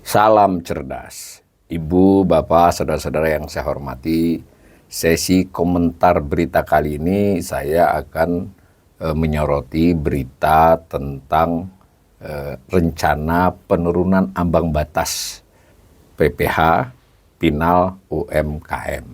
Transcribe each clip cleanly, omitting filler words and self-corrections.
Salam cerdas, Ibu, Bapak, saudara-saudara yang saya hormati. Sesi komentar berita kali ini saya akan menyoroti berita tentang rencana penurunan ambang batas PPH, Pinal, UMKM.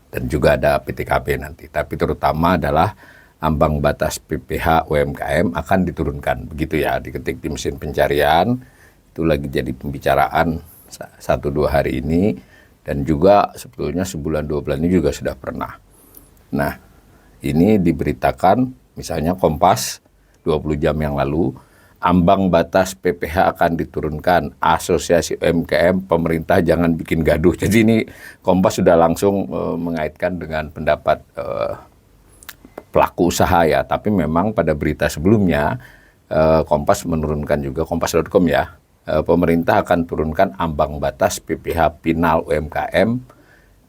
Dan juga ada PTKB nanti, tapi terutama adalah ambang batas PPH UMKM akan diturunkan. Begitu ya, diketik di mesin pencarian. Itu lagi jadi pembicaraan 1-2 hari ini, dan juga sebetulnya sebulan 2 bulan ini juga sudah pernah. Nah, ini diberitakan misalnya Kompas 20 jam yang lalu, ambang batas PPH akan diturunkan, Asosiasi UMKM, pemerintah jangan bikin gaduh. Jadi ini Kompas sudah langsung mengaitkan dengan pendapat pelaku usaha ya, tapi memang pada berita sebelumnya Kompas menurunkan juga, kompas.com ya, pemerintah akan turunkan ambang batas PPH Pinal UMKM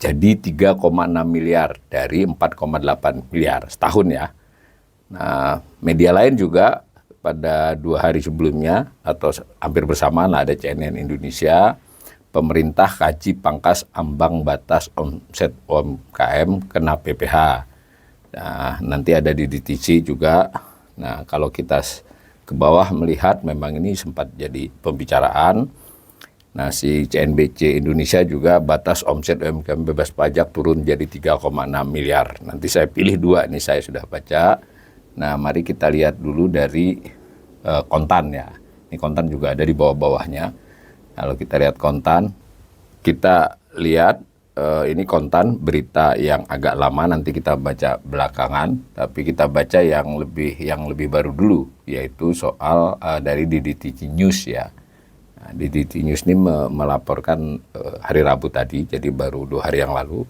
jadi 3,6 miliar dari 4,8 miliar setahun ya. Nah, media lain juga pada 2 hari sebelumnya atau hampir bersamaan ada CNN Indonesia, pemerintah kaji pangkas ambang batas omset UMKM kena PPH. Nah, nanti ada di DTC juga. Nah, kalau kita ke bawah melihat memang ini sempat jadi pembicaraan. Nah, si CNBC Indonesia juga batas omset UMKM bebas pajak turun jadi 3,6 miliar. Nanti saya pilih 2, ini saya sudah baca. Nah, mari kita lihat dulu dari kontan ya. Ini kontan juga ada di bawah-bawahnya. Kalau kita lihat kontan, kita lihat ini kontan berita yang agak lama, nanti kita baca belakangan, tapi kita baca yang lebih baru dulu, yaitu soal dari DDTC News ya. Nah, DDTC News ini melaporkan hari Rabu tadi, jadi baru 2 hari yang lalu,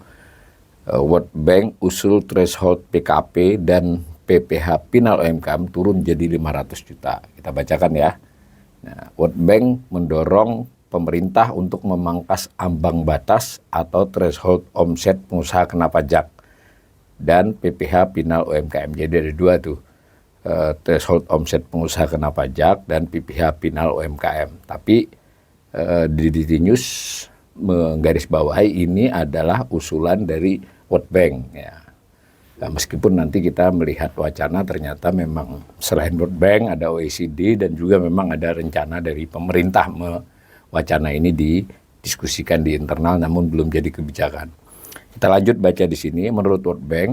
World Bank usul threshold PKP dan PPH Pinal UMKM turun jadi 500 juta. Kita bacakan ya. Nah, World Bank mendorong pemerintah untuk memangkas ambang batas atau threshold omset pengusaha kena pajak dan PPH Pinal UMKM. Jadi ada 2 tuh, threshold omset pengusaha kena pajak dan PPH Pinal UMKM. Tapi DDT News menggarisbawahi ini adalah usulan dari World Bank ya. Nah, meskipun nanti kita melihat wacana ternyata memang selain World Bank ada OECD dan juga memang ada rencana dari pemerintah wacana ini didiskusikan di internal namun belum jadi kebijakan. Kita lanjut baca di sini. Menurut World Bank,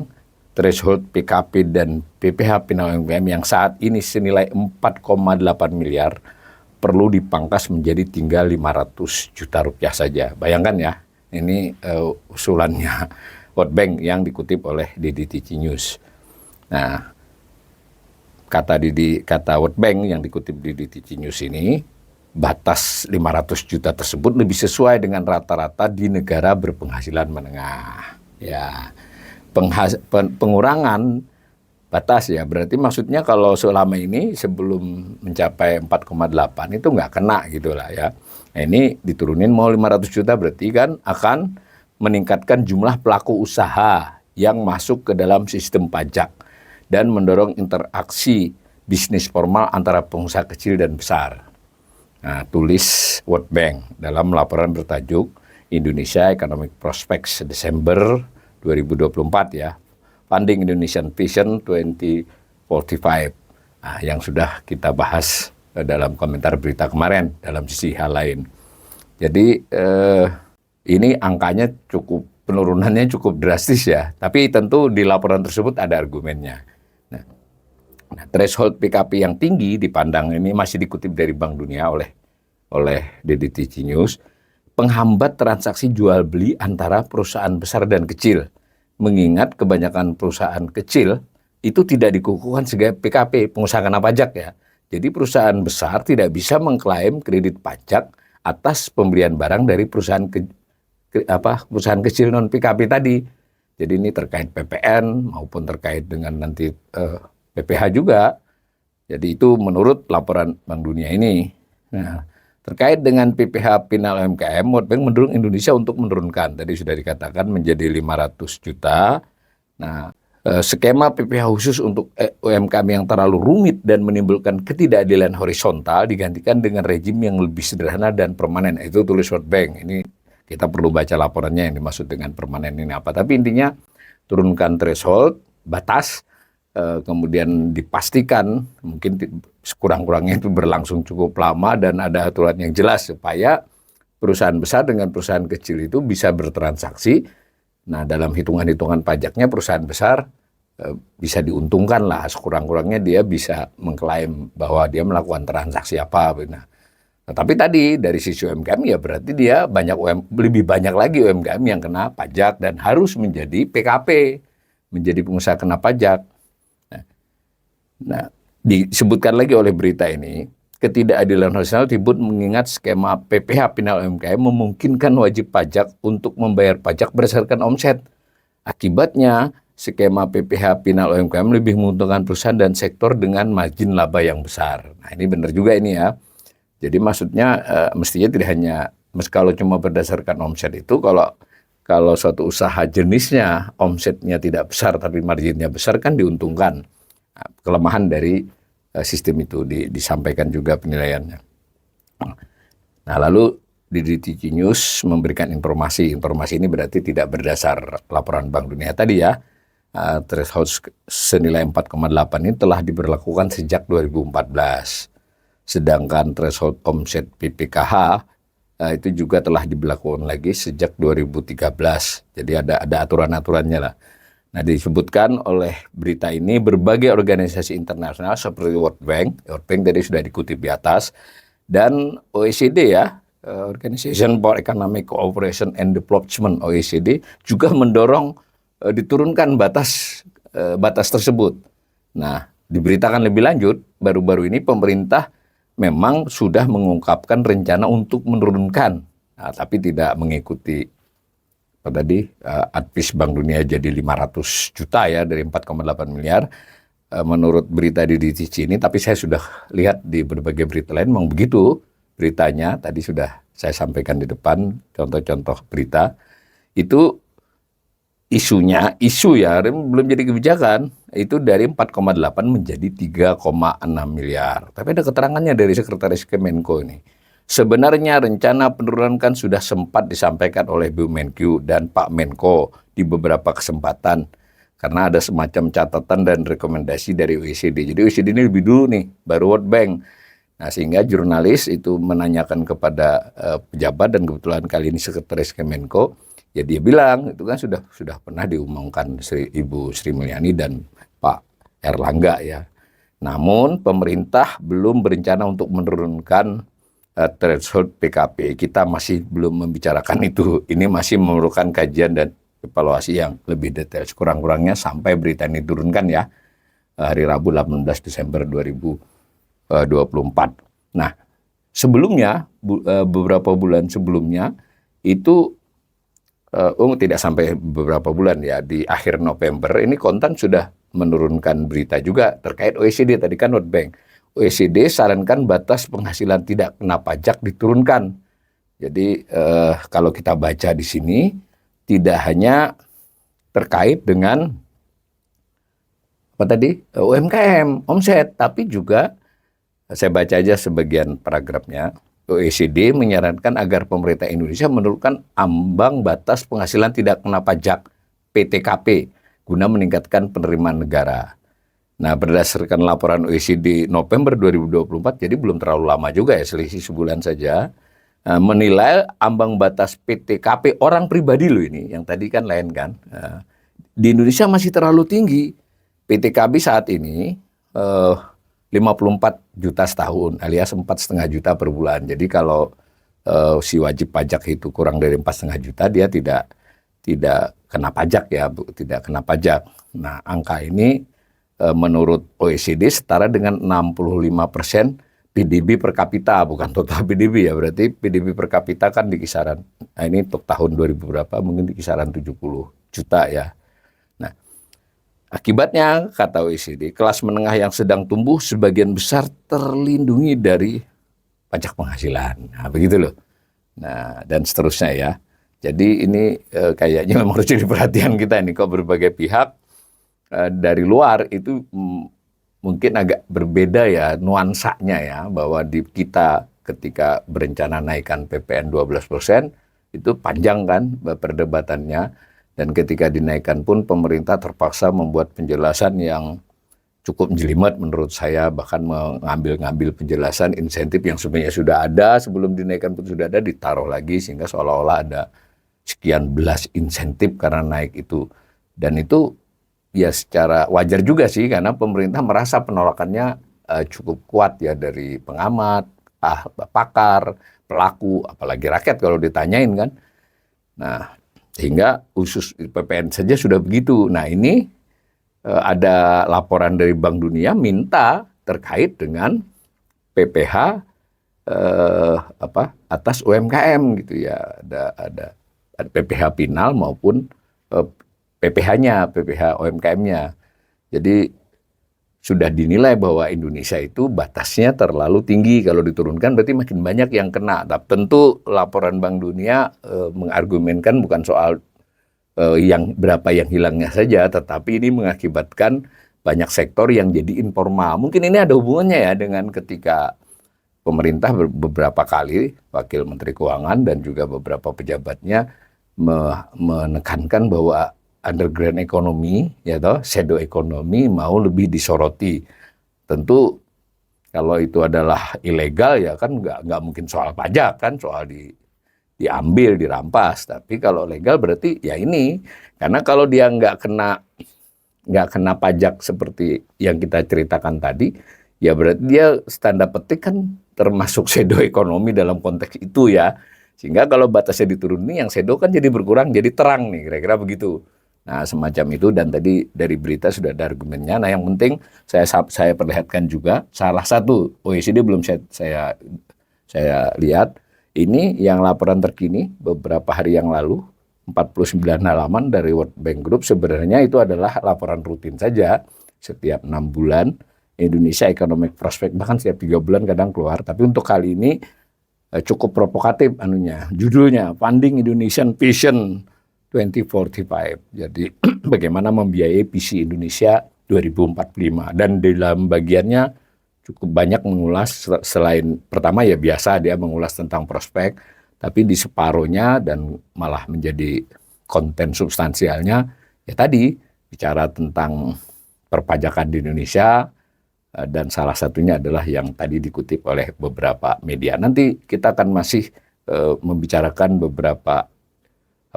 threshold PKP dan PPH Pinal UMKM yang saat ini senilai 4,8 miliar perlu dipangkas menjadi tinggal 500 juta rupiah saja. Bayangkan ya, ini usulannya World Bank yang dikutip oleh DDTC News. Nah, kata World Bank yang dikutip di DDTC News ini, batas 500 juta tersebut lebih sesuai dengan rata-rata di negara berpenghasilan menengah. Ya, pengurangan batas ya, berarti maksudnya kalau selama ini sebelum mencapai 4,8 itu nggak kena gitu lah ya. Nah, ini diturunin mau 500 juta berarti kan akan meningkatkan jumlah pelaku usaha yang masuk ke dalam sistem pajak dan mendorong interaksi bisnis formal antara pengusaha kecil dan besar. Nah, tulis World Bank dalam laporan bertajuk Indonesia Economic Prospects Desember 2024 ya, Funding Indonesian Vision 2045, yang sudah kita bahas dalam komentar berita kemarin dalam sisi hal lain. Jadi ini angkanya penurunannya cukup drastis ya, tapi tentu di laporan tersebut ada argumennya. Nah, threshold PKP yang tinggi dipandang ini masih dikutip dari Bank Dunia oleh DDTC News, penghambat transaksi jual beli antara perusahaan besar dan kecil. Mengingat kebanyakan perusahaan kecil itu tidak dikukuhkan sebagai PKP, pengusaha kena pajak ya. Jadi perusahaan besar tidak bisa mengklaim kredit pajak atas pembelian barang dari perusahaan kecil non PKP tadi. Jadi ini terkait PPN maupun terkait dengan nanti PPH juga. Jadi itu menurut laporan Bank Dunia ini. Nah, terkait dengan PPH Pinal UMKM, World Bank mendorong Indonesia untuk menurunkan. Tadi sudah dikatakan menjadi 500 juta. Nah, skema PPh khusus untuk UMKM yang terlalu rumit dan menimbulkan ketidakadilan horizontal digantikan dengan rejim yang lebih sederhana dan permanen. Itu tulis World Bank. Ini kita perlu baca laporannya yang dimaksud dengan permanen ini apa. Tapi intinya turunkan threshold, batas, kemudian dipastikan mungkin sekurang-kurangnya itu berlangsung cukup lama dan ada aturan yang jelas supaya perusahaan besar dengan perusahaan kecil itu bisa bertransaksi. Nah, dalam hitungan-hitungan pajaknya perusahaan besar bisa diuntungkan lah, sekurang-kurangnya dia bisa mengklaim bahwa dia melakukan transaksi apa. Nah, tapi tadi dari sisi UMKM ya berarti dia lebih banyak lagi UMKM yang kena pajak dan harus menjadi PKP, menjadi pengusaha kena pajak. Nah, disebutkan lagi oleh berita ini, ketidakadilan horizontal disebut mengingat skema PPh final UMKM memungkinkan wajib pajak untuk membayar pajak berdasarkan omset. Akibatnya, skema PPh final UMKM lebih menguntungkan perusahaan dan sektor dengan margin laba yang besar. Nah, ini benar juga ini ya. Jadi maksudnya mestinya tidak hanya kalau cuma berdasarkan omset itu, kalau suatu usaha jenisnya omsetnya tidak besar tapi marginnya besar kan diuntungkan. Nah, kelemahan dari sistem itu disampaikan juga penilaiannya. Nah, lalu di DTG News memberikan informasi ini berarti tidak berdasar laporan Bank Dunia tadi ya. Threshold senilai 4,8 ini telah diberlakukan sejak 2014. Sedangkan threshold omset PPKH itu juga telah diberlakukan lagi sejak 2013. Jadi ada aturan-aturannya lah. Nah, disebutkan oleh berita ini berbagai organisasi internasional seperti World Bank tadi sudah dikutip di atas, dan OECD ya, Organization for Economic Cooperation and Development OECD juga mendorong diturunkan batas tersebut. Nah, diberitakan lebih lanjut, baru-baru ini pemerintah memang sudah mengungkapkan rencana untuk menurunkan, tapi tidak mengikuti advis Bank Dunia jadi 500 juta ya dari 4,8 miliar menurut berita di DTC ini. Tapi saya sudah lihat di berbagai berita lain memang begitu beritanya. Tadi sudah saya sampaikan di depan contoh-contoh berita itu. Isu ya belum jadi kebijakan, itu dari 4,8 menjadi 3,6 miliar. Tapi ada keterangannya dari Sekretaris Kemenko ini. Sebenarnya rencana penurunan kan sudah sempat disampaikan oleh Bu Menkyu dan Pak Menko di beberapa kesempatan. Karena ada semacam catatan dan rekomendasi dari OECD. Jadi OECD ini lebih dulu nih, baru World Bank. Nah, sehingga jurnalis itu menanyakan kepada pejabat, dan kebetulan kali ini Sekretaris Kemenko, ya dia bilang itu kan sudah pernah diumumkan Ibu Sri Mulyani dan Pak Erlangga ya. Namun pemerintah belum berencana untuk menurunkan threshold PKP. Kita masih belum membicarakan itu. Ini masih memerlukan kajian dan evaluasi yang lebih detail. Sekurang-kurangnya sampai berita ini turunkan ya, hari Rabu 18 Desember 2024. Nah, sebelumnya beberapa bulan sebelumnya itu tidak sampai beberapa bulan ya, di akhir November ini Kontan sudah menurunkan berita juga terkait OECD tadi kan World Bank. OECD sarankan batas penghasilan tidak kena pajak diturunkan. Jadi kalau kita baca di sini tidak hanya terkait dengan UMKM, omset, tapi juga saya baca aja sebagian paragrafnya. OECD menyarankan agar pemerintah Indonesia menurunkan ambang batas penghasilan tidak kena pajak PTKP guna meningkatkan penerimaan negara. Nah, berdasarkan laporan OECD November 2024, jadi belum terlalu lama juga ya, selisih sebulan saja, menilai ambang batas PTKP orang pribadi loh ini, yang tadi kan lain kan, di Indonesia masih terlalu tinggi. PTKB saat ini 54 juta setahun alias 4,5 juta per bulan. Jadi kalau si wajib pajak itu kurang dari 4,5 juta, dia tidak kena pajak ya, tidak kena pajak. Nah, angka ini menurut OECD setara dengan 65% PDB per kapita, bukan total PDB ya. Berarti PDB per kapita kan di kisaran, nah ini untuk tahun 2000 berapa, mungkin di kisaran 70 juta ya. Nah, akibatnya, kata OECD, kelas menengah yang sedang tumbuh sebagian besar terlindungi dari pajak penghasilan. Nah, begitu loh. Nah, dan seterusnya ya. Jadi ini kayaknya memang harus jadi perhatian kita ini, kok berbagai pihak dari luar itu mungkin agak berbeda ya nuansanya ya, bahwa di kita ketika berencana naikkan PPN 12% itu panjang kan perdebatannya, dan ketika dinaikkan pun pemerintah terpaksa membuat penjelasan yang cukup jelimet menurut saya, bahkan mengambil penjelasan insentif yang sebenarnya sudah ada sebelum dinaikkan pun sudah ada ditaruh lagi, sehingga seolah-olah ada sekian belas insentif karena naik itu. Dan itu ya secara wajar juga sih, karena pemerintah merasa penolakannya cukup kuat ya dari pengamat, pakar, pelaku, apalagi rakyat kalau ditanyain kan. Nah, sehingga khusus PPN saja sudah begitu. Nah, ini ada laporan dari Bank Dunia minta terkait dengan PPh atas UMKM gitu ya. Ada PPh final maupun PPh UMKM-nya. Jadi sudah dinilai bahwa Indonesia itu batasnya terlalu tinggi. Kalau diturunkan berarti makin banyak yang kena. Tapi tentu laporan Bank Dunia mengargumenkan bukan soal yang berapa yang hilangnya saja, tetapi ini mengakibatkan banyak sektor yang jadi informal. Mungkin ini ada hubungannya ya dengan ketika pemerintah beberapa kali, Wakil Menteri Keuangan dan juga beberapa pejabatnya menekankan bahwa underground economy, ya toh, shadow economy mau lebih disoroti. Tentu kalau itu adalah ilegal ya kan nggak mungkin soal pajak kan, soal diambil, dirampas. Tapi kalau legal berarti ya ini, karena kalau dia nggak kena pajak seperti yang kita ceritakan tadi, ya berarti dia tanda petik kan termasuk shadow ekonomi dalam konteks itu ya. Sehingga kalau batasnya diturunin, yang shadow kan jadi berkurang, jadi terang nih, kira-kira begitu. Nah, semacam itu, dan tadi dari berita sudah ada argumennya. Nah, yang penting saya perlihatkan juga salah satu OECD belum saya lihat. Ini yang laporan terkini beberapa hari yang lalu, 49 halaman dari World Bank Group. Sebenarnya itu adalah laporan rutin saja, setiap 6 bulan. Indonesia Economic Prospect, bahkan setiap 3 bulan kadang keluar. Tapi untuk kali ini cukup provokatif judulnya Funding Indonesian Vision 2045. Jadi bagaimana membiayai visi Indonesia 2045. Dan di dalam bagiannya cukup banyak mengulas, selain pertama ya biasa dia mengulas tentang prospek, tapi di separohnya dan malah menjadi konten substansialnya ya tadi bicara tentang perpajakan di Indonesia, dan salah satunya adalah yang tadi dikutip oleh beberapa media. Nanti kita akan masih membicarakan beberapa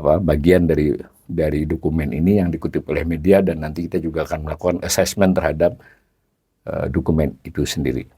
bagian dari dokumen ini yang dikutip oleh media, dan nanti kita juga akan melakukan assessment terhadap dokumen itu sendiri.